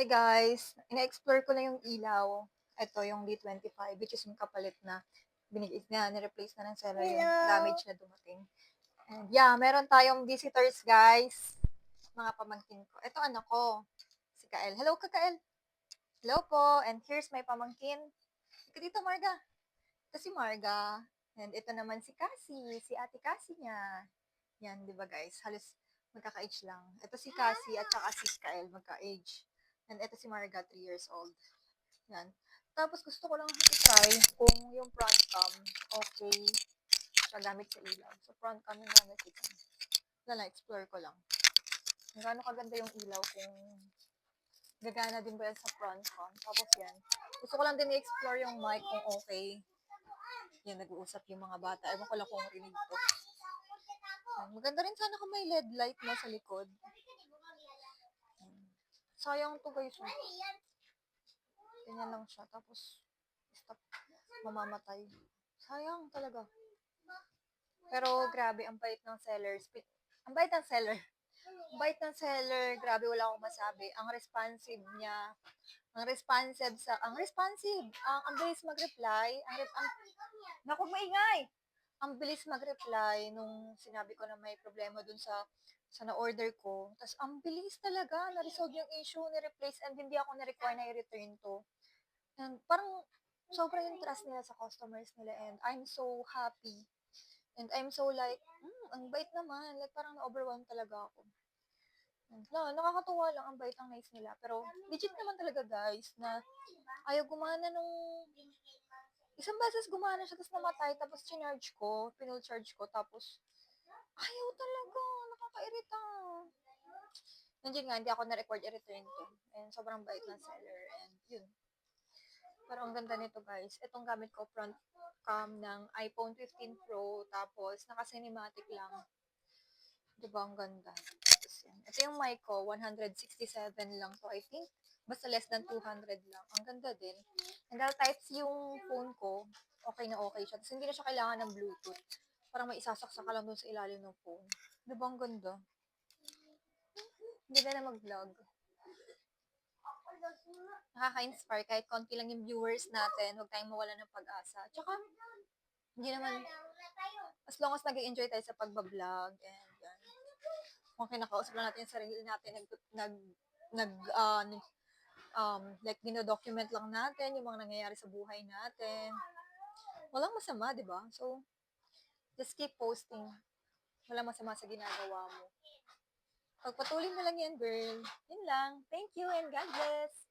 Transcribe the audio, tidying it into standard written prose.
Hi guys, ina-explore ko na yung ilaw. Ito yung D25, which is yung kapalit na binigay na, ni-replace na ng seller yung damage na dumating. And yeah, meron tayong visitors guys, mga pamangkin ko. Ito anak ko, si Kael. Hello ka Kael. Hello po, and here's my pamangkin. Ika dito Marga. Ito si Marga. And ito naman si Cassie, si ate Cassie niya. Yan, di ba guys? Halos magkaka-age lang. Ito si Cassie at saka si Kael magka-age. And ito si Marga, 3 years old. Yan. Tapos gusto ko lang i-try kung yung front cam, okay, siya gamit sa ilaw. So front cam yung gamit ito. Wala lang, explore ko lang. Kung gaano kaganda yung ilaw, kung gagana din ba yan sa front cam. Tapos yan. Gusto ko lang din i-explore yung mic kung okay. Yan, nag-uusap yung mga bata. Ewan ko lang kung rinig to. Yan. Maganda rin sana kung may LED light na sa likod. Yan. Sayang to guys. Ganyan lang siya. Tapos, stop. Mamamatay. Sayang talaga. Pero grabe, ang bait ng seller. Ang bait ng seller. Ang bait ng seller, grabe wala akong masabi. Ang responsive niya. Ang bilis mag-reply. Naku, maingay! Ang bilis mag-reply nung sinabi ko na may problema dun sa na-order ko. Tapos, ang bilis talaga. Na-resolve yung issue, ni-replace, and hindi ako na-require na i-return to. And parang, sobrang yung trust nila sa customers nila, and I'm so happy. And I'm so like, ang bait naman. Like, parang na-overwhelm talaga ako. And, nakakatuwa lang, ang bait, ang nice nila. Pero, legit naman talaga guys, na ayaw gumana nung, isang beses gumana siya, tapos namatay, tapos chinarge ko, pinul-charge ko, tapos, ayaw talaga, nakakairita. Nandiyan nga, hindi ako na-record i-return to. And sobrang bait ng seller, and yun. Pero ang ganda nito guys, itong gamit ko, front cam ng iPhone 15 Pro, tapos naka-cinematic lang. Diba ang ganda? Tapos yan. Ito yung mic ko, 167 lang to, I think. Basta less than 200 lang. Ang ganda din. And dahil Type-C yung phone ko, okay na okay siya. Tapos hindi na siya kailangan ng Bluetooth. Parang may isasaksak ka lang dun sa ilalim ng phone. Diba ang ganda? Hindi na mag-vlog. Nakaka-inspire kahit konti lang yung viewers natin. Huwag tayong mawala ng pag-asa. Tsaka, hindi naman, as long as nag-enjoy tayo sa pagbablog, and yan. Kung kinakausap lang natin yung sarili natin, like, dino-document lang natin yung mga nangyayari sa buhay natin. Walang masama, di ba? So, just keep posting. Walang masama sa ginagawa mo. Pagpatuloy mo lang yan, girl. Yun lang. Thank you and God bless.